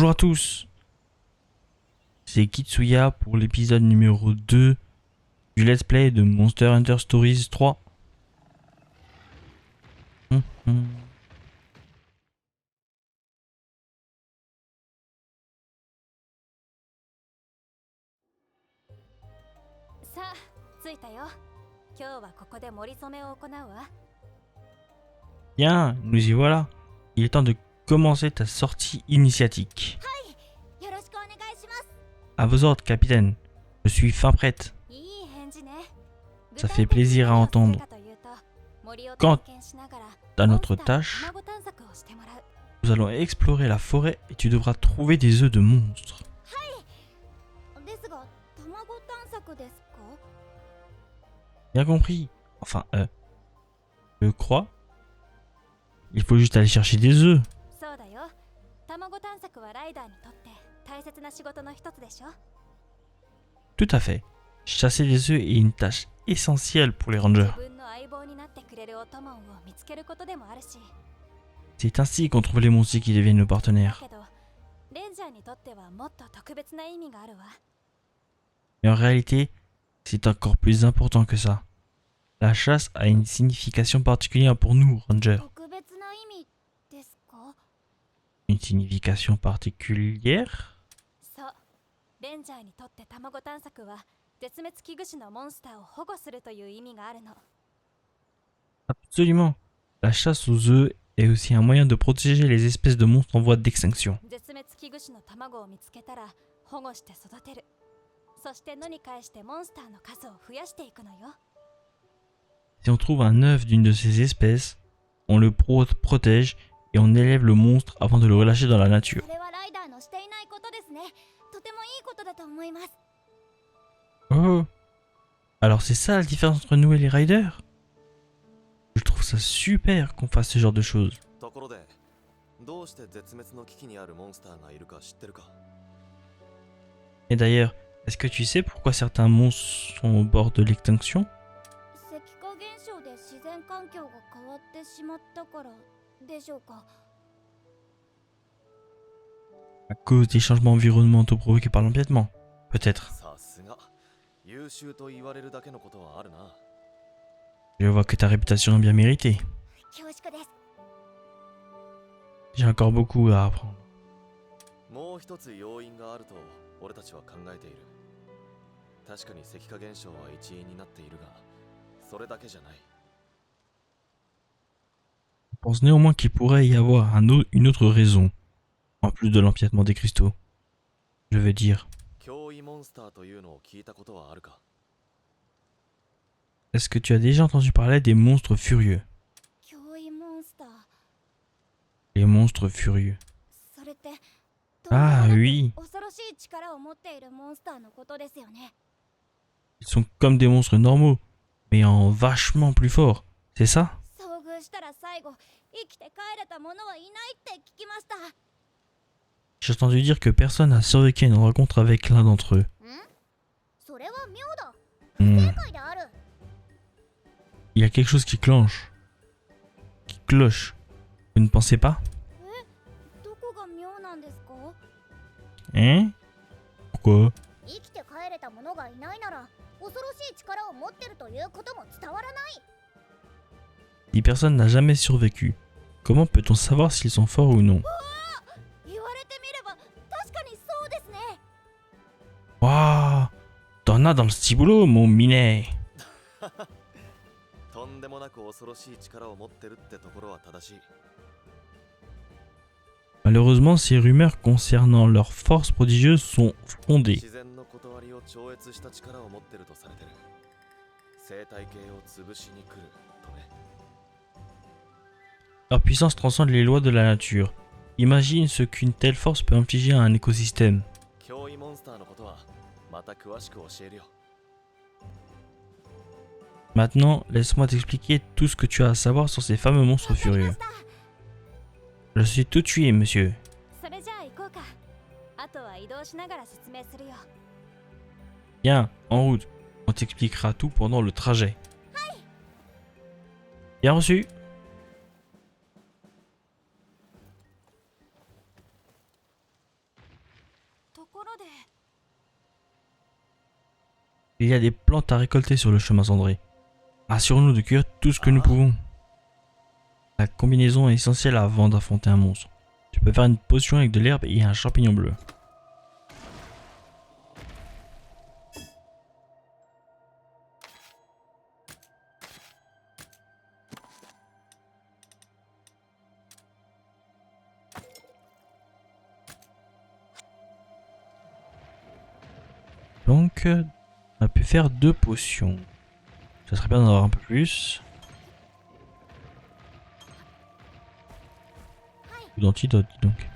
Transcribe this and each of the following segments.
Bonjour à tous, c'est Kitsuya pour l'épisode numéro 2 du Let's Play de Monster Hunter Stories 3. Hum. さあ、着いたよ。今日はここで森染めを行うわ。 Bien, nous y voilà. Il est temps de commencer ta sortie initiatique. よろしくお願いします。 À vos ordres, capitaine. Je suis fin prête. いい返事ね。 Ça fait plaisir à entendre. Quant à notre tâche, nous allons explorer la forêt et tu devras trouver des œufs de monstres. ですが、卵探索ですか? Bien compris. Enfin, je crois. Il faut juste aller chercher des œufs. そうだよ。卵探索はライダーにとって大切な仕事の一つでしょ? Tout à fait. Chasser des œufs est une tâche essentielle pour les rangers. 自分の相棒になってくれるオトモンを見つけることでもあるし。 C'est ainsi qu'on trouve les monstres qui deviennent nos partenaires. けど、レンジャーにとってはもっと特別な意味があるわ。 Mais en réalité, c'est encore plus important que ça. La chasse a une signification particulière pour nous, rangers. 特別な意味ですか? Une signification particulière? そう。レンジャーにとって卵探索は絶滅危惧種のモンスターを保護するという意味があるの。 Absolument. La chasse aux œufs est aussi un moyen de protéger les espèces de monstres en voie d'extinction. 絶滅危惧種の卵を見つけたら保護して育てる。そして野に返してモンスターの数を増やしていくのよ。 Si on trouve un œuf d'une de ces espèces, on le protège et on élève le monstre avant de le relâcher dans la nature. それはライダーのしていないことですね。とてもいいことだと思います。 Oh. Alors c'est ça la différence entre nous et les riders? Je trouve ça super qu'on fasse ce genre de choses. ところで、どうして絶滅の危機にあるモンスターがいるか知ってるか? Et d'ailleurs, est-ce que tu sais pourquoi certains monstres sont au bord de l'extinction? 石化現象で自然環境が変わってしまったからでしょうか? À cause des changements environnementaux provoqués par l'empiètement? Peut-être. さすが、優秀と言われるだけのことはあるな。 Je vois que ta réputation est bien méritée. 恐縮です。 J'ai encore beaucoup à apprendre. もう一つ要因があると俺たちは考えている。確かに石化現象は一因になっているが、それだけじゃない。 Je pense néanmoins qu'il pourrait y avoir une autre raison, en plus de l'empiètement des cristaux. Je veux dire, 脅威モンスターというのを聞いたことはあるか? est-ce que tu as déjà entendu parler des monstres furieux? 脅威モンスター。 Les monstres furieux. それって Ah oui, 恐ろしい力を持っているモンスターのことですよね。 ils sont comme des monstres normaux, mais en vachement plus forts, c'est ça? 遭遇したら最後生きて帰れた者はいないって聞きました。 J'ai entendu dire que personne n'a survécu à une rencontre avec l'un d'entre eux. それは妙だ。 Hmm. 正解である。 Il y a quelque chose qui cloche. Qui cloche. Vous ne pensez pas? どこが妙なんですか? Hein? Pourquoi? 生きて帰れた者がいないなら恐ろしい力を持ってるということも伝わらない。 Si personne n'a jamais survécu, comment peut-on savoir s'ils sont forts ou non? 言われてみれば確かにそうですね。 Waouh! T'en as dans le stibulo, mon minet! とんでもなく恐ろしい力を持ってるってところは正しい。 Malheureusement, ces rumeurs concernant leurs forces prodigieuses sont fondées. 自然の断りを超越した力を持ってるとされてる。生態系を潰しに来るとね。 Leur puissance transcende les lois de la nature. Imagine ce qu'une telle force peut infliger à un écosystème. 脅威モンスターのことはまた詳しく教えるよ。 Maintenant, laisse-moi t'expliquer tout ce que tu as à savoir sur ces fameux monstres furieux. Je suis tout tué, monsieur. それじゃあ行こうか。あとは移動しながら説明するよ。 Bien, en route. On t'expliquera tout pendant le trajet. Bien reçu. Il y a des plantes à récolter sur le chemin cendré. Assurons-nous de cueillir tout ce que nous pouvons. La combinaison est essentielle avant d'affronter un monstre. Tu peux faire une potion avec de l'herbe et un champignon bleu. Donc, on a pu faire 2 potions. Ça serait bien d'en avoir un peu plus. Ou d'antidote, dis donc.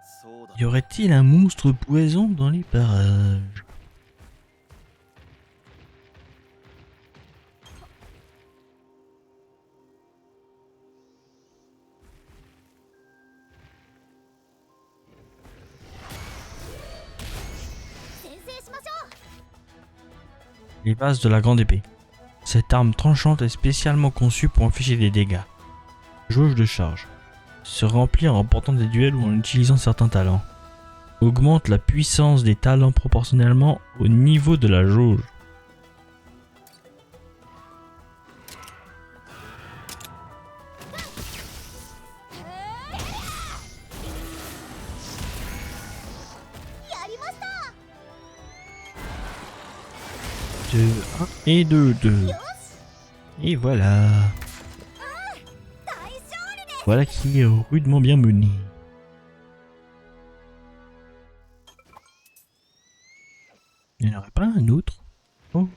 そうだ Y aurait-il un monstre poison dans les parages? Les bases de la grande épée. Cette arme tranchante est spécialement conçue pour infliger des dégâts. Jauge de charge. Se remplir en remportant des duels ou en utilisant certains talents. Augmente la puissance des talents proportionnellement au niveau de la jauge. Deux, 1 et 2, 2. Et voilà. Voilà qui est rudement bien mené. Il n'y en aurait pas un autre? Oh.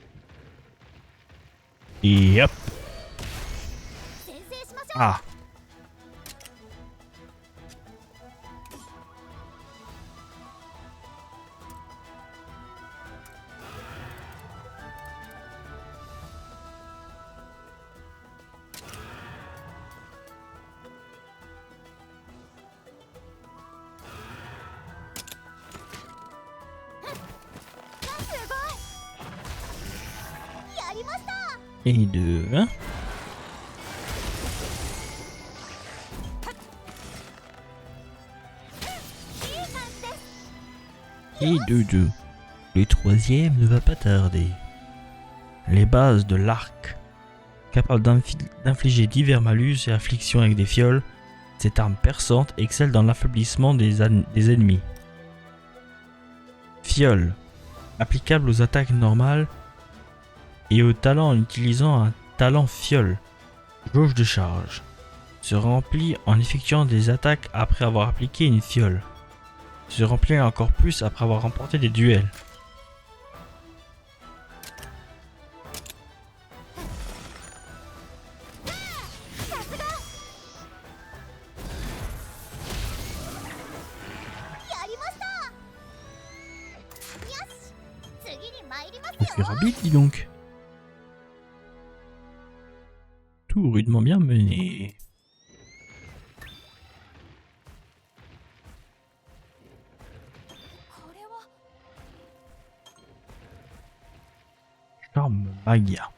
Et hop. Ah. Et 2, 1. Et 2, 2. Le troisième ne va pas tarder. Les bases de l'arc. Capable d'infliger divers malus et afflictions avec des fioles, cette arme perçante excelle dans l'affaiblissement des ennemis. Fiole. Applicable aux attaques normales et aux talents en utilisant un talent fiole. Jauge de charge. Se remplit en effectuant des attaques après avoir appliqué une fiole. Se remplit encore plus après avoir remporté des duels. On fait rapide, dis donc. Tout rudement bien mené. Charme magia.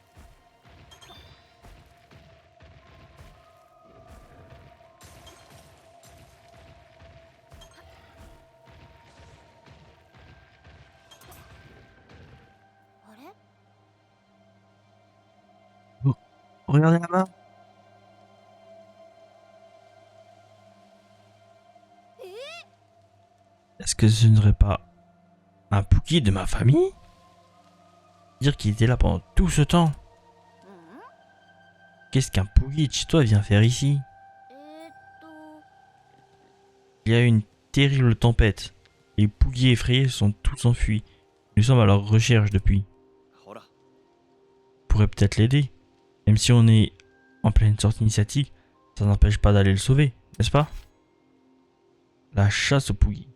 Oh, regardez là-bas. Est-ce que ce ne serait pas un Pookie de ma famille? Dire qu'il était là pendant tout ce temps. Qu'est-ce qu'un Pookie de chez toi vient faire ici? Il y a eu une terrible tempête. Les Pookies effrayés sont tous enfuis. Nous sommes à leur recherche depuis. ほら Pourrait peut-être l'aider. Même si on est en pleine sortie initiatique, ça n'empêche pas d'aller le sauver, n'est-ce pas? La chasse aux Pookies.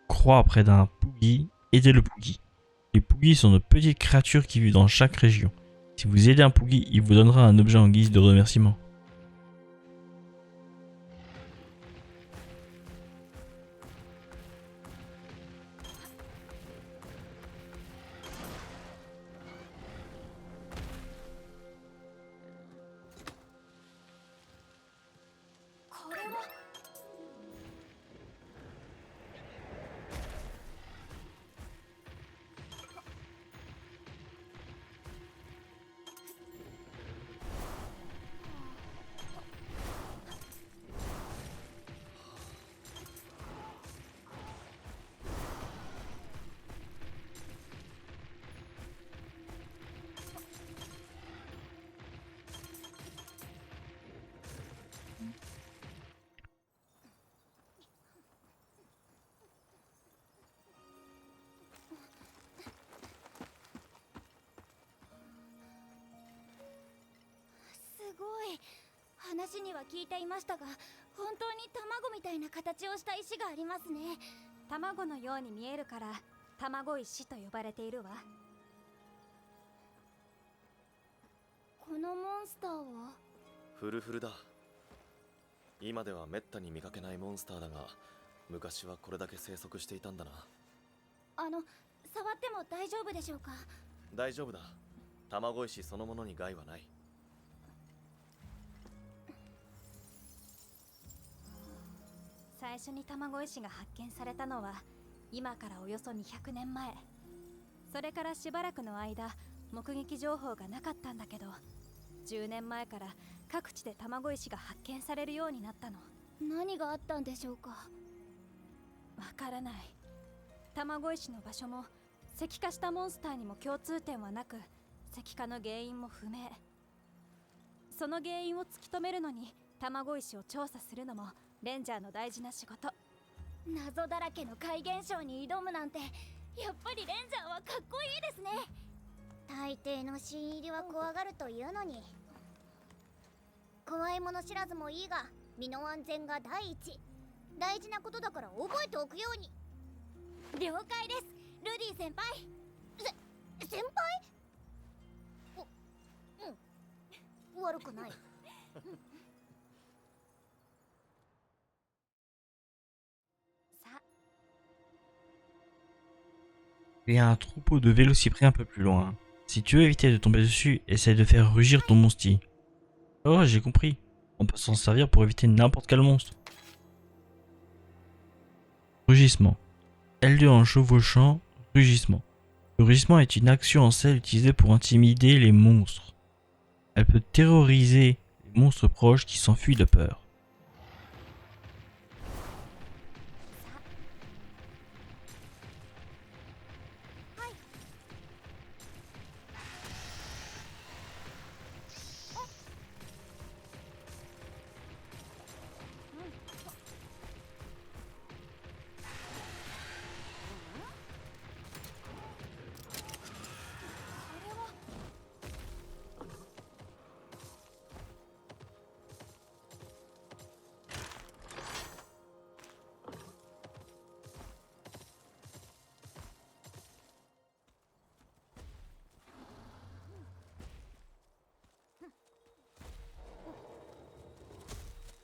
Croix près d'un Pookie, aidez le Pookie. Les Pookies sont de petites créatures qui vivent dans chaque région. Si vous aidez un Pookie, il vous donnera un objet en guise de remerciement. 話には聞いていましたが、本当に卵みたいな形をした石がありますね。卵のように見えるから卵石と呼ばれているわ。このモンスターはフルフルだ。今ではめったに見かけないモンスターだが、昔はこれだけ生息していたんだな。触っても大丈夫でしょうか？大丈夫だ。卵石そのものに害はない。最初に卵石が発見されたのは今からおよそ200年前。それからしばらくの間目撃情報がなかったんだけど、10年前から各地で卵石が発見されるようになったの。何があったんでしょうか？わからない。卵石の場所も石化したモンスターにも共通点はなく、石化の原因も不明。その原因を突き止めるのに卵石を調査するのもレンジャーの大事な仕事。謎だらけの怪現象に挑むなんて、やっぱりレンジャーはかっこいいですね。大抵の新入りは怖がるというのに。怖いもの知らずもいいが、身の安全が第一。大事なことだから覚えておくように。了解です、ルディ先輩。先輩？悪くない。さ Il y a un troupeau de vélociprés un peu plus loin. Si tu veux éviter de tomber dessus, essaye de faire rugir ton monsti. Oh, j'ai compris. On peut s'en servir pour éviter n'importe quel monstre. Rugissement. L2 en chevauchant, rugissement. Le rugissement est une action en sel utilisée pour intimider les monstres. Elle peut terroriser les monstres proches qui s'enfuient de peur.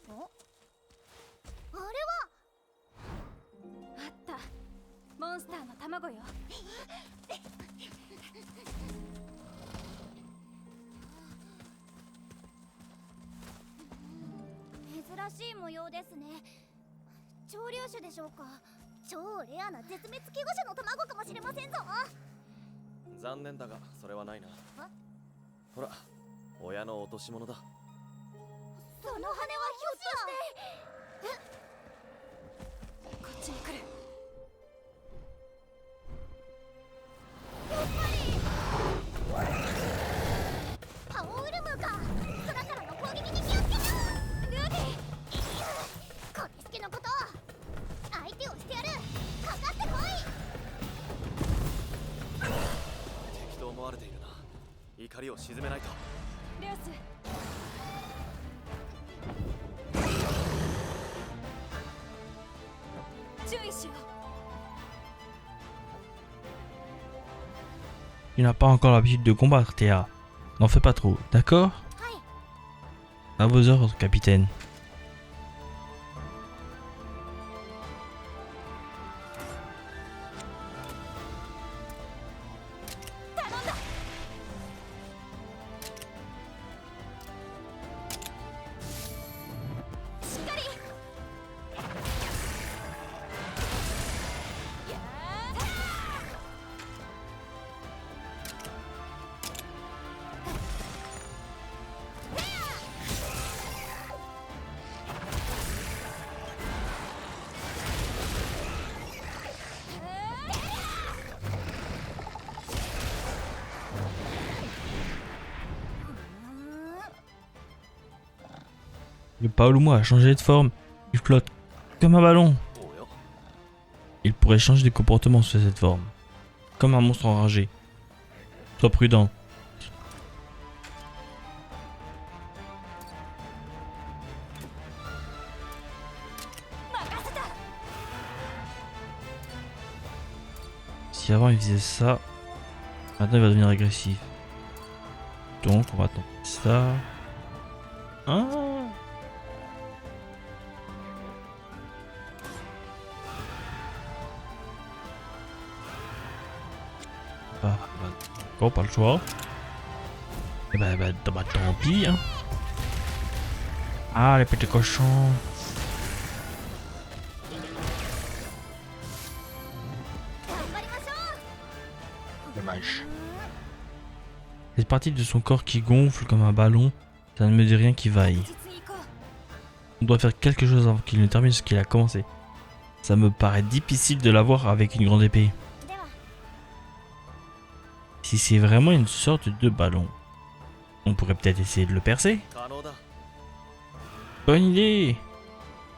あれはあった、モンスターの卵よ。珍しい模様ですね。潮流種でしょうか？超レアな絶滅危惧種の卵かもしれませんぞ。残念だがそれはないな。ほら、親の落とし物だ。その羽はひょっとしてこっちに来る。パオウルムーか。空からの攻撃に気をつけて。ルーディ、これすけのこと相手をしてやる。かかってこい。敵と思われているな。怒りを鎮めないと。レオス、注意しよう。 Tu n'as pas encore l'habitude de combattre, Théa. N'en fais pas trop, d'accord? À vos ordres, capitaine. Le Paolumo a changé de forme. Il flotte comme un ballon. おうよ。 Il pourrait changer de comportement sous cette forme. Comme un monstre enragé. Sois prudent. Si avant il faisait ça, maintenant il va devenir agressif. Donc on va tenter ça. Ah. Bah, encore pas le choix. Et bah, tant pis hein. Ah les petits cochons. Dommage. Cette partie de son corps qui gonfle comme un ballon, ça ne me dit rien qui vaille. 実に行こう On doit faire quelque chose avant qu'il ne termine ce qu'il a commencé. Ça me paraît difficile de l'avoir avec une grande épée. では Si c'est vraiment une sorte de ballon, on pourrait peut-être essayer de le percer. 可能だ。 Bonne idée!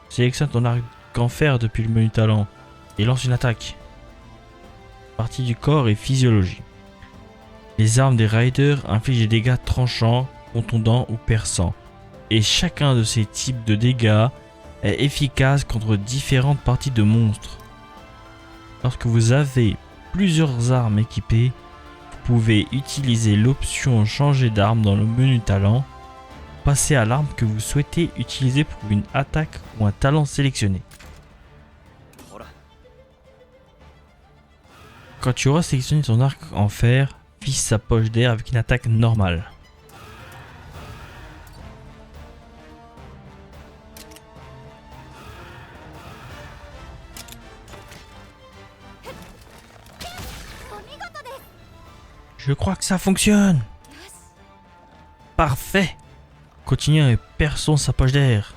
Sélectionne ton arc en fer depuis le menu talent et lance une attaque. Partie du corps et physiologie. Les armes des riders infligent des dégâts tranchants, contondants ou perçants. Et chacun de ces types de dégâts est efficace contre différentes parties de monstres. Lorsque vous avez plusieurs armes équipées, vous pouvez utiliser l'option changer d'arme dans le menu talent. Passez à l'arme que vous souhaitez utiliser pour une attaque ou un talent sélectionné. ほら、 Quand tu auras sélectionné ton arc en fer, fiche sa poche d'air avec une attaque normale. Je crois que ça fonctionne. Parfait. Continuons et perçons sa poche d'air.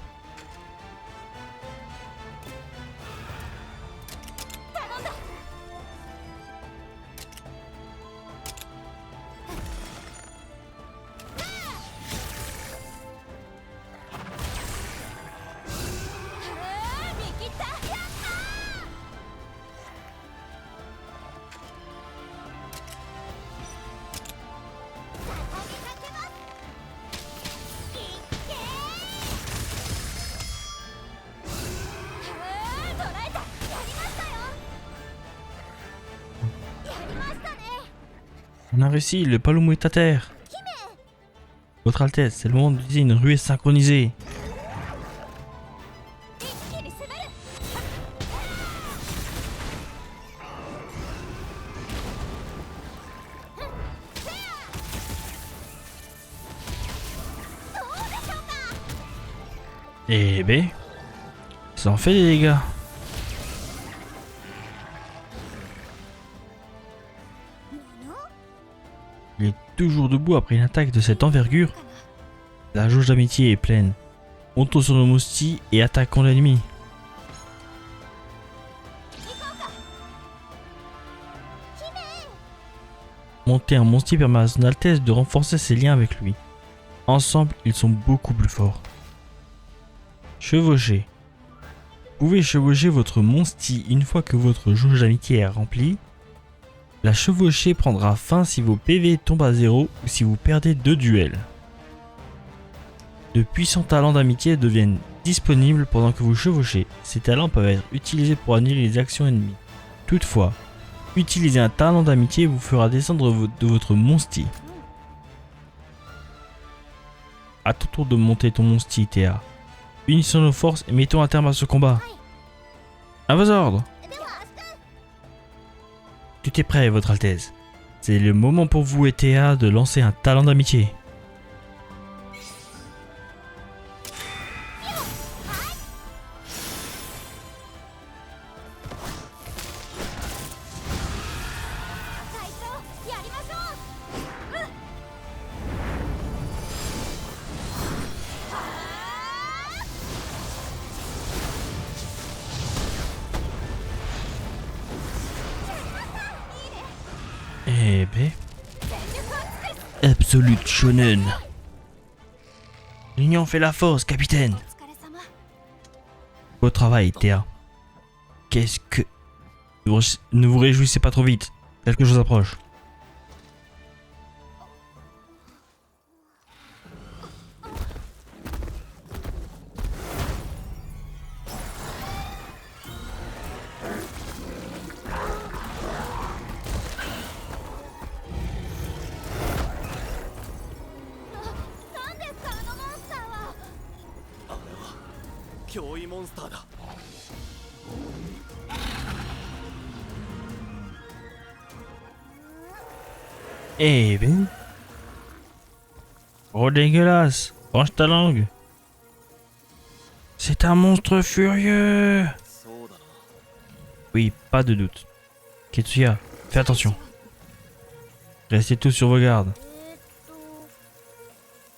On a réussi, le Palomou est à terre. Votre Altesse, c'est le moment d'utiliser une ruée synchronisée. Eh ben, ça en fait des dégâts. Il est toujours debout après une attaque de cette envergure. La jauge d'amitié est pleine. Montons sur nos moustis et attaquons l'ennemi. Monter un monstie permet à son Altesse de renforcer ses liens avec lui. Ensemble, ils sont beaucoup plus forts. Chevaucher. Vous pouvez chevaucher votre monstie une fois que votre jauge d'amitié est remplie. La chevauchée prendra fin si vos PV tombent à 0 ou si vous perdez 2 duels. De puissants talents d'amitié deviennent disponibles pendant que vous chevauchez. Ces talents peuvent être utilisés pour annuler les actions ennemies. Toutefois, utiliser un talent d'amitié vous fera descendre de votre monstie. À ton tour de monter ton monstie, Théa. Unissons nos forces et mettons un terme à ce combat. À vos ordres. Tout est prêt, votre Altesse. C'est le moment pour vous et Théa de lancer un talent d'amitié. Eh ben... Absolute Shonen. L'union fait la force, capitaine. お疲れ様 Beau travail, Théa. Qu'est-ce que... Ne vous réjouissez pas trop vite. Quelque chose approche. 脅威モンスターだ。 Eh ben. Oh dégueulasse. Range ta langue. C'est un monstre furieux. そうだな。 Oui, pas de doute. Ketsuya, fais attention. Restez tous sur vos gardes. えーっと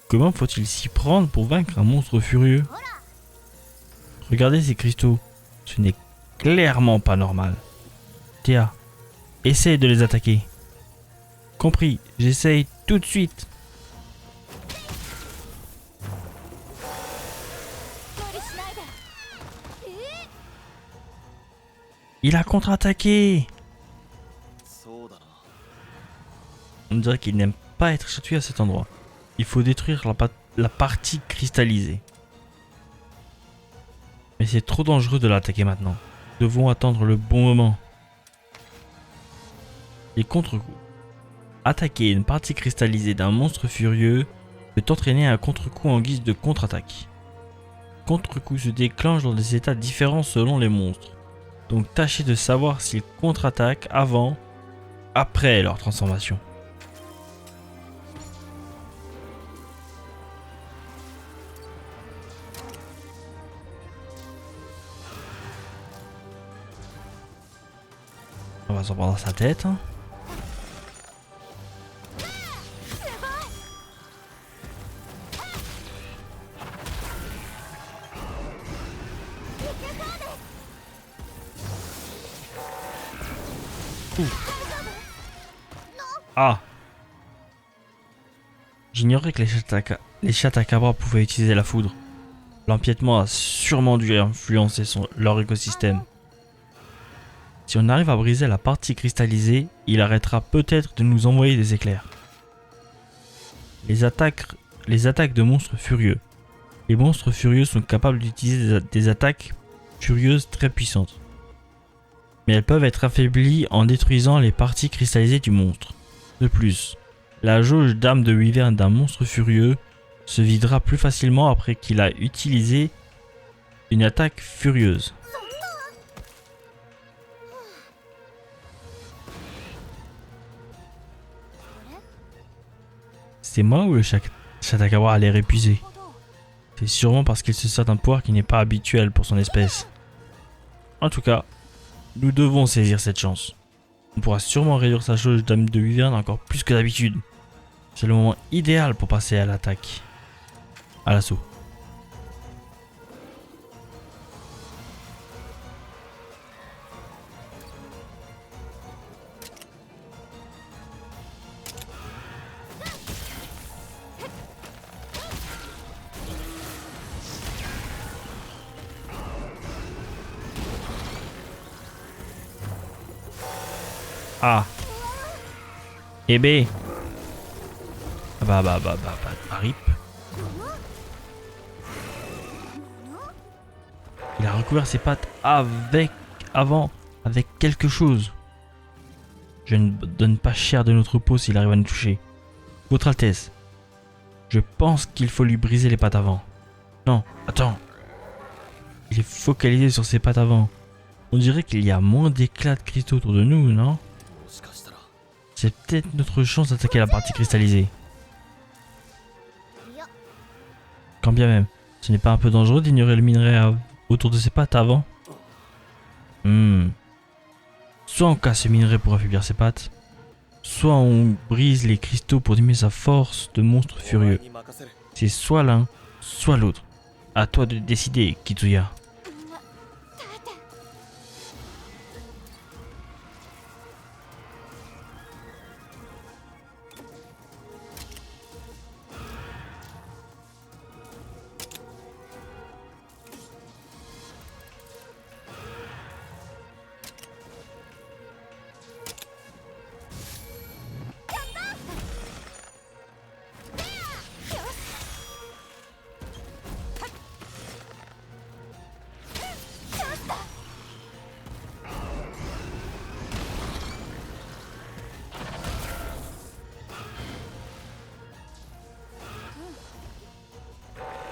Comment faut-il s'y prendre pour vaincre un monstre furieux? Regardez ces cristaux. Ce n'est clairement pas normal. Théa, essaye de les attaquer. Compris, j'essaye tout de suite. 処理しないで。 Il a contre-attaqué. そうだな。 On dirait qu'il n'aime pas être chatouillé à cet endroit. Il faut détruire la partie cristallisée. Mais c'est trop dangereux de l'attaquer maintenant. Nous devons attendre le bon moment. Les contre-coups. Attaquer une partie cristallisée d'un monstre furieux peut entraîner un contre-coup en guise de contre-attaque. Contre-coup se déclenche dans des états différents selon les monstres. Donc tâchez de savoir s'ils contre-attaquent avant, après leur transformation. On va s'en prendre dans sa tête. Hein. Ah! J'ignorais que les Chatakabra pouvaient utiliser la foudre. L'empiètement a sûrement dû influencer leur écosystème. Si on arrive à briser la partie cristallisée, il arrêtera peut-être de nous envoyer des éclairs. Les attaques de monstres furieux. Les monstres furieux sont capables d'utiliser des attaques furieuses très puissantes. Mais elles peuvent être affaiblies en détruisant les parties cristallisées du monstre. De plus, la jauge d'âme de wyvern d'un monstre furieux se videra plus facilement après qu'il a utilisé une attaque furieuse. C'est moi ou le Chatakabra a l'air épuisé? C'est sûrement parce qu'il se sert d'un pouvoir qui n'est pas habituel pour son espèce. En tout cas, nous devons saisir cette chance. On pourra sûrement réduire sa jauge d'âme de wyvern encore plus que d'habitude. C'est le moment idéal pour passer à l'attaque. À l'assaut. Ah. Et B. Bah, rip. Il a recouvert ses pattes avec quelque chose. Je ne donne pas cher de notre peau s'il arrive à nous toucher. Votre Altesse, je pense qu'il faut lui briser les pattes avant. Non, attends. Il est focalisé sur ses pattes avant. On dirait qu'il y a moins d'éclats de cristaux autour de nous, non? C'est peut-être notre chance d'attaquer la partie cristallisée. Quand bien même, ce n'est pas un peu dangereux d'ignorer le minerai autour de ses pattes avant? Soit on casse ce minerai pour affaiblir ses pattes, soit on brise les cristaux pour diminuer sa force de monstre furieux. C'est soit l'un, soit l'autre. À toi de décider, Kitsuya.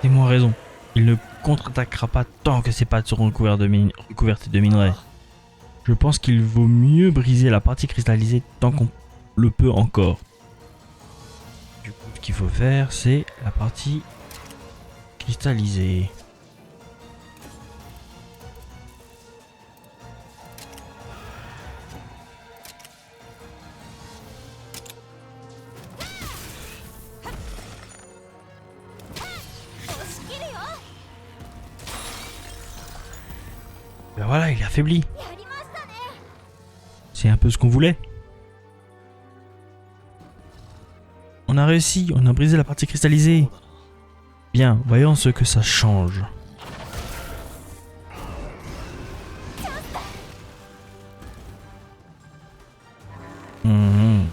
C'est moi raison. Il ne contre-attaquera pas tant que ses pattes seront recouvertes de minerais. Je pense qu'il vaut mieux briser la partie cristallisée tant qu'on le peut encore. Du coup, ce qu'il faut faire, c'est la partie cristallisée. Ben voilà, il est affaibli. やりましたね。 C'est un peu ce qu'on voulait. On a réussi, on a brisé la partie cristallisée. Bien, voyons ce que ça change. Mhm.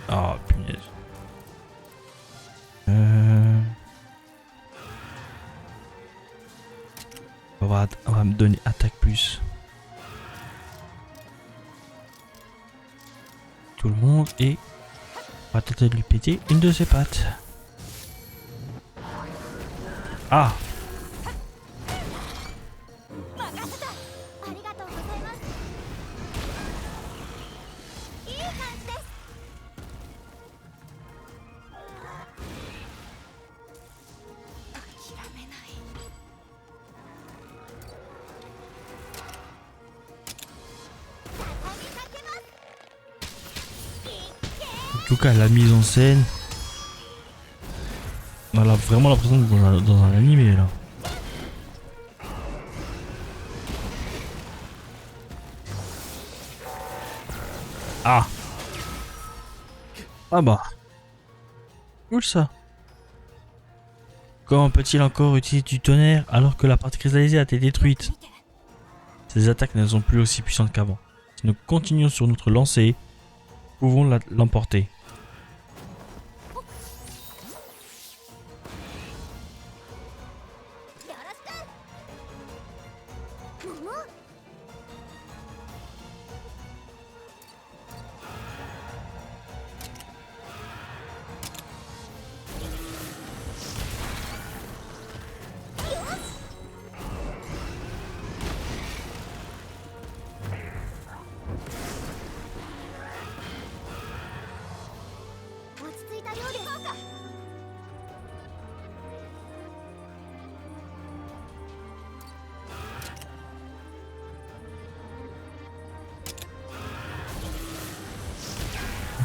Ah, punaise. On va me donner attaque plus. Tout le monde et on va tenter de lui péter une de ses pattes. Ah, 任せた。ありがとうございます。いい感じです。諦めない。畳みかけます。en tout cas la mise en scène. On a vraiment l'impression d'être dans un animé là. Ah. Ah bah. Cool ça. Comment peut-il encore utiliser du tonnerre alors que la partie cristallisée a été détruite? Ces attaques ne sont plus aussi puissantes qu'avant. Si nous continuons sur notre lancée, nous pouvons l'emporter.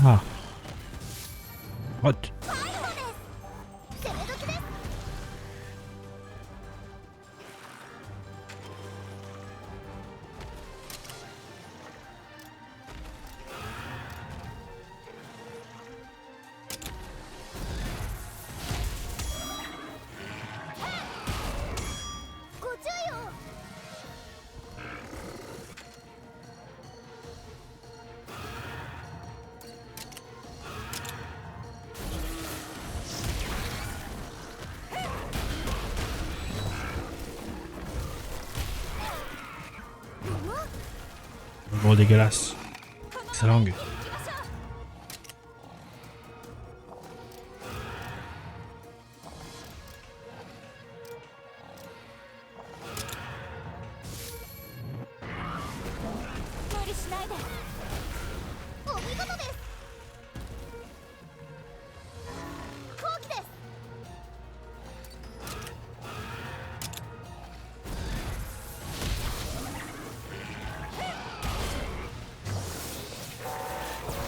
Ah. What? Bon, dégueulasse. Sa langue.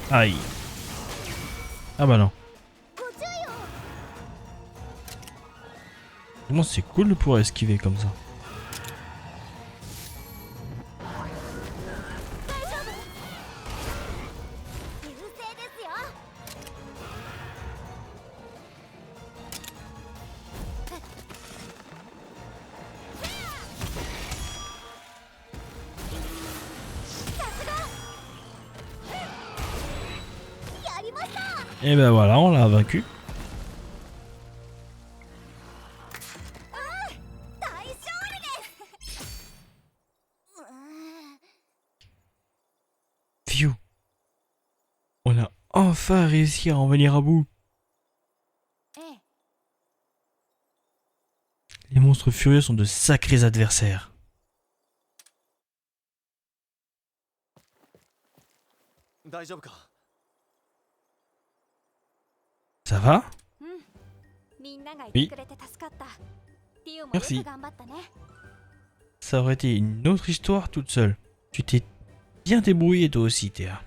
Aïe. Ah bah non. Vraiment c'est cool de pouvoir esquiver comme ça. Et ben voilà, on l'a vaincu. Phew. On a enfin réussi à en venir à bout. monstres furieux sont de sacrés adversaires. Ça va? みんながい Oui. てくれて助かった。ティオもよ Merci. く頑張ったね。 Ça aurait été une autre histoire toute seule. Tu t'es bien débrouillé toi aussi, Théa.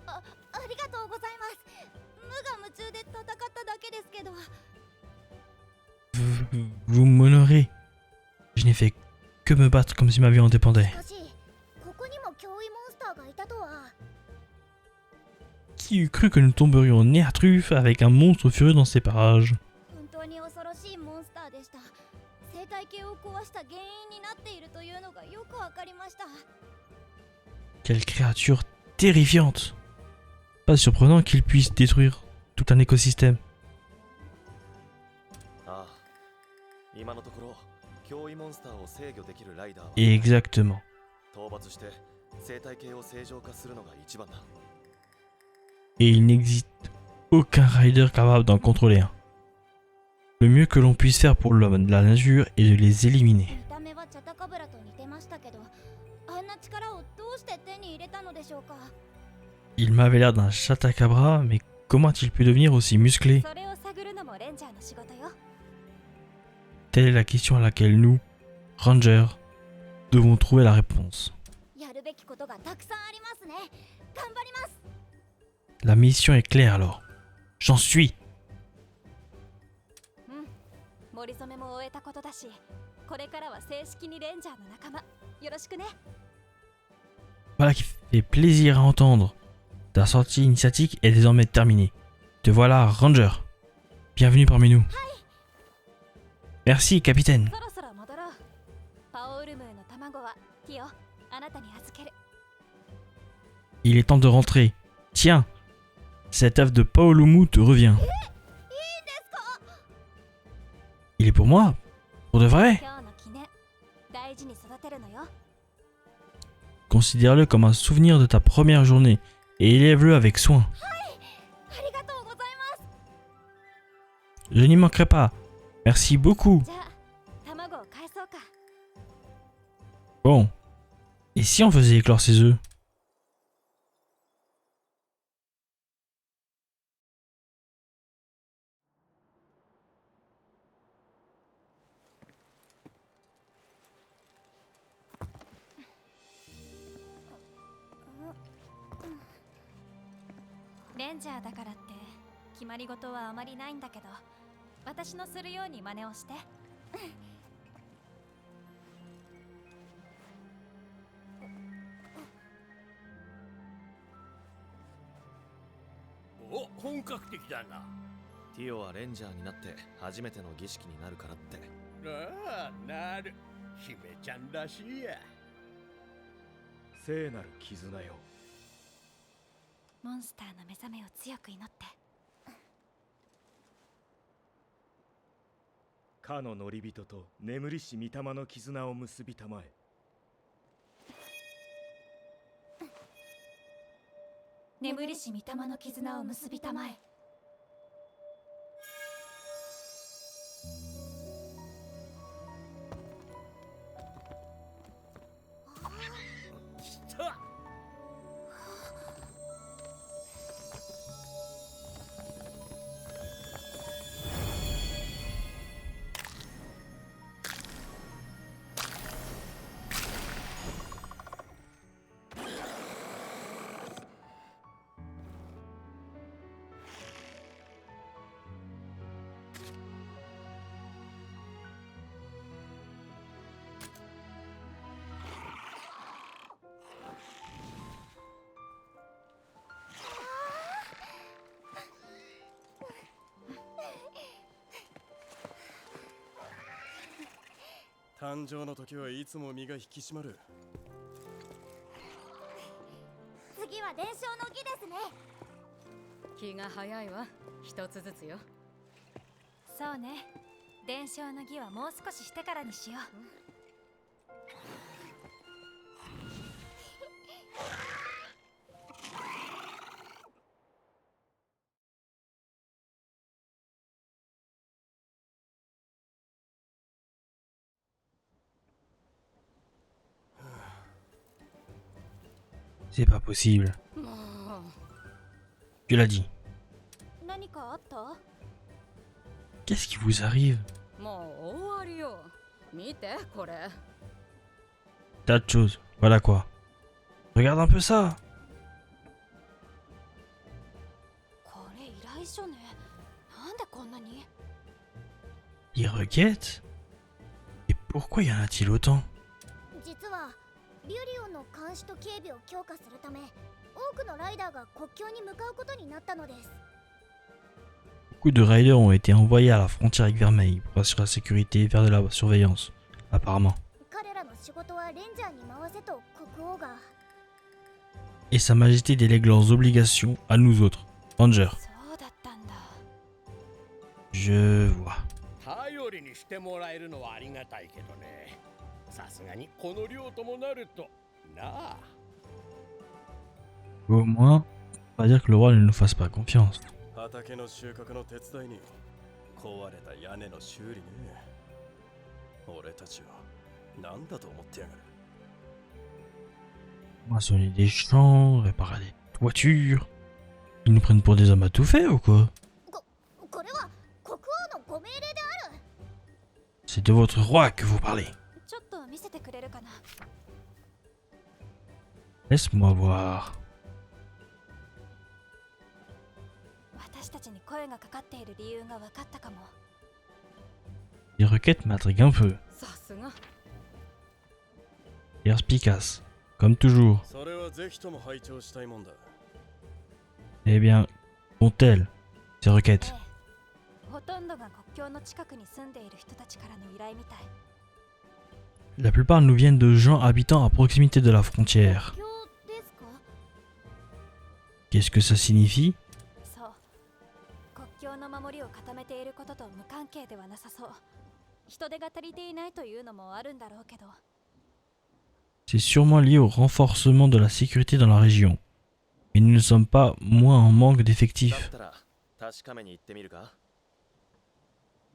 ありがとうございます。無我夢中で戦っただけですけど。 Vous m'honorez. Je n'ai fait que me battre comme si ma vie en dépendait. しかし、ここにも脅威モンスターがいたとは。 Qui eût cru que nous tomberions nez à truffe avec un monstre furieux dans ces parages? 本当に恐ろしいモンスターでした。生態系を壊した原因になっているというのがよくわかりました。 Quelle créature terrifiante! Pas surprenant qu'il puisse détruire tout un écosystème. ああ、今のところ脅威モンスターを制御できるライダーは Exactement. 討伐して生態系を正常化するのが一番だ。 Et il n'existe aucun rider capable d'en contrôler un. Le mieux que l'on puisse faire pour l'homme de la nature est de les éliminer. 見た目はチャタカブラと似てましたけど、あんな力をどうして手に入れたのでしょうか。 Il m'avait l'air d'un chatacabra, mais comment a-t-il pu devenir aussi musclé? それを探るのもレンジャーの仕事よ。 Telle est la question à laquelle nous, Rangers, devons trouver la réponse. やるべきことがたくさんありますね。頑張ります。 La mission est claire alors. J'en suis. 森染めも終えたことだし、これからは正式にレンジャーの仲間。よろしくね。 Voilà qui fait plaisir à entendre. Ta sortie initiatique est désormais terminée. Te voilà, Ranger. Bienvenue parmi nous. Merci, capitaine. そろそろ戻ろう。パオウルムーの卵はティオ、あなたに預ける。 Il est temps de rentrer. Tiens, cet œuf de Paolumu te revient. Il est pour moi? Pour de vrai? 今日の記念、大事に育てるのよ。 Considère-le comme un souvenir de ta première journée et élève-le avec soin. ありがとうございます。 Je n'y manquerai pas. Merci beaucoup. じゃあ、卵を返そうか。 Bon. Et si on faisait éclore ces œufs? .レンジャーだからって決まり事はあまりないんだけど、私のするように真似をして。お、本格的だな。ティオはレンジャーになって初めての儀式になるからって。ああ、なる。姫ちゃんらしいや。聖なる絆よ。モンスターの目覚めを強く祈って。かの乗り人と眠りし御霊の絆を結びたまえ。眠りし御霊の絆を結びたまえ。来た。誕生の時はいつも身が引き締まる。次は伝承の儀ですね。気が早いわ。一つずつよ。そうね。伝承の儀はもう少ししてからにしよう。C'est pas possible. もう Tu l'as dit. 何かあった？ Qu'est-ce qui vous arrive? もう終わりよ。見てこれ。 Tas de choses. Voilà quoi. Regarde un peu ça. これ依頼書ね。なんでこんなに？ Des requêtes? Et pourquoi y en a-t-il autant? 実はリュリオンの監視と警備を強化するため多くのライダーが国境に向かうことになったのです。 Beaucoup de riders ont été envoyés à la frontière avec Vermeil pour assurer la sécurité et faire de la surveillance, apparemment. 彼らの仕事はレンジャーに回せと国王が。 Et Sa Majesté délègue leurs obligations à nous autres, Rangers. そうだったんだ。 Je vois. 頼りにしてもらえるのはありがたいけどね。さすがにこの量ともなるとなあ。 Au moins, on va dire que le roi ne nous fasse pas confiance. 畑の収穫の手伝いに壊れた屋根の修理ね。俺たちは何だと思ってやがる。 Moissonner des champs, réparer des toitures. Ils nous prennent pour des hommes à tout faire ou quoi? これは国王のご命令である。 C'est de votre roi que vous parlez. ちょっと見せてくれるかな。 Laisse-moi voir. 私たちに声がかかっている理由が分かったかも。 Les requêtes m'intriguent un peu. さすが。 Perspicace, comme toujours. それはぜひとも拝聴したいもんだ。 Eh bien, qu'ont-elles, ces requêtes? ええ、ほとんどが国境の近くに住んでいる人たちからの依頼みたい。 La plupart nous viennent de gens habitant à proximité de la frontière. 国境ですか？ Qu'est-ce que ça signifie? そう。国境の守りを固めていることと無関係ではなさそう。人手が足りていないというのもあるんだろうけど。 C'est sûrement lié au renforcement de la sécurité dans la région. Mais nous ne sommes pas moins en manque だっ d'effectifs. たら確かめに行ってみるか？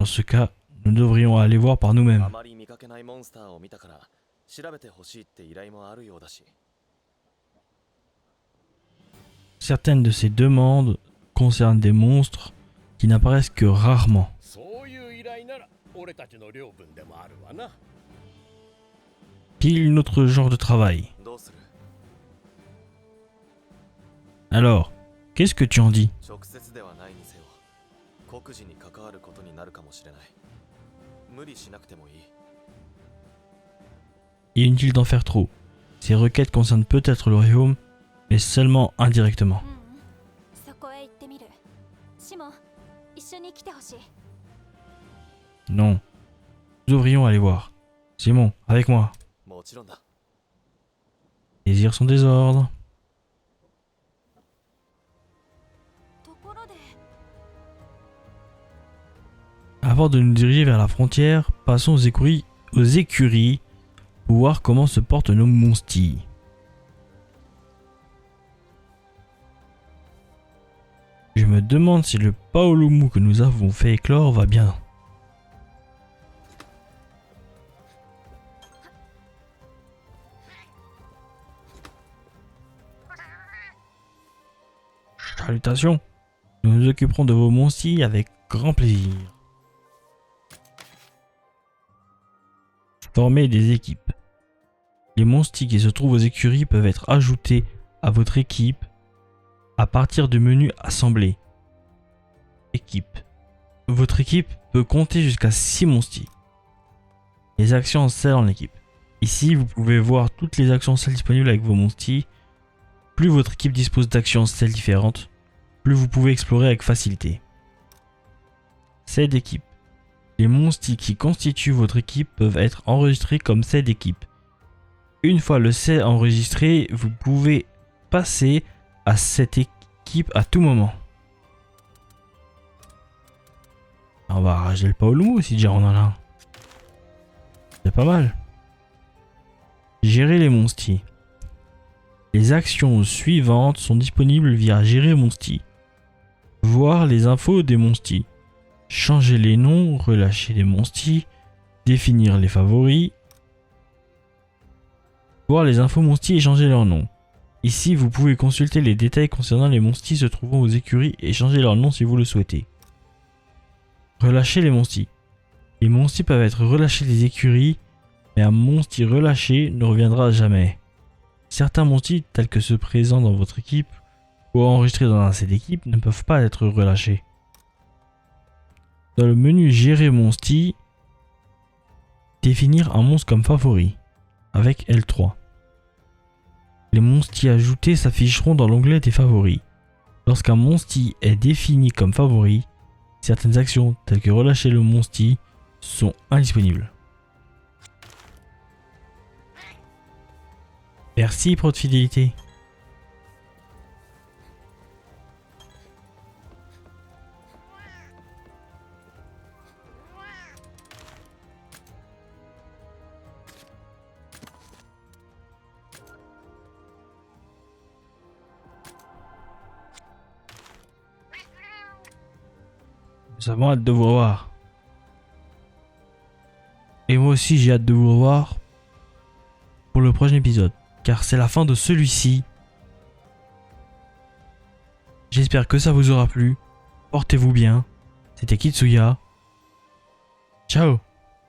Dans ce cas, nous devrions aller voir par あ nous-mêmes. まり見かけないモンスターを見たから調べてほしいって依頼もあるようだし。 Certaines de ces demandes concernent des monstres qui n'apparaissent que rarement. そういう依頼なら俺たちの領分でもあるわな。 Pile notre genre de travail. どうする？ Alors, qu'est-ce que tu en dis? 直接ではないにせよ国事に関わることになるかもしれない。無理しなくてもいい。 Inutile d'en faire trop. Ces requêtes concernent peut-être le royaume, mais seulement indirectement. そこへ行ってみる。シモン、一緒に来てほしい。 Non. Nous devrions aller voir. Simon, avec moi. もちろんだ。 Désir son désordre. ところで、 Avant de nous diriger vers la frontière, passons aux écuries pour voir comment se portent nos monsties. Je me demande si le paolumu que nous avons fait éclore va bien. Salutations. Nous nous occuperons de vos monsties avec grand plaisir. Former des équipes. Les monsties qui se trouvent aux écuries peuvent être ajoutés à votre équipe à partir du menu Assembler. Équipe. Votre équipe peut compter jusqu'à 6 monsties. Les actions en selle en équipe. Ici, vous pouvez voir toutes les actions en selle disponibles avec vos monsties. Plus votre équipe dispose d'actions en selle différentes, plus vous pouvez explorer avec facilité. Cette équipe. Les monsties qui constituent votre équipe peuvent être enregistrés comme cette équipe. Une fois le set enregistré, vous pouvez passer à cette équipe à tout moment. On va arracher le paolumu si déjà on en a un. C'est pas mal. Gérer les monsties. Les actions suivantes sont disponibles via Gérer monsties. Voir les infos des monsties. Changer les noms, relâcher les monsties, définir les favoris, voir les infos monsties et changer leurs noms, Ici, vous pouvez consulter les détails concernant les monsties se trouvant aux écuries et changer leur nom si vous le souhaitez. Relâcher les monsties. Les monsties peuvent être relâchés des écuries, mais un monstie relâché ne reviendra jamais. Certains monsties, tels que ceux présents dans votre équipe ou enregistrés dans un set d'équipe, ne peuvent pas être relâchés. Dans le menu Gérer monstie, définir un monstre comme favori avec L3. Les monsties ajoutés s'afficheront dans l'onglet des favoris. Lorsqu'un monstie est défini comme favori, certaines actions telles que relâcher le monstie sont indisponibles. Merci pour votre fidélité. Nous avons hâte de vous revoir. Et moi aussi j'ai hâte de vous revoir pour le prochain épisode, car c'est la fin de celui-ci. J'espère que ça vous aura plu. Portez-vous bien. C'était Kitsuya. Ciao.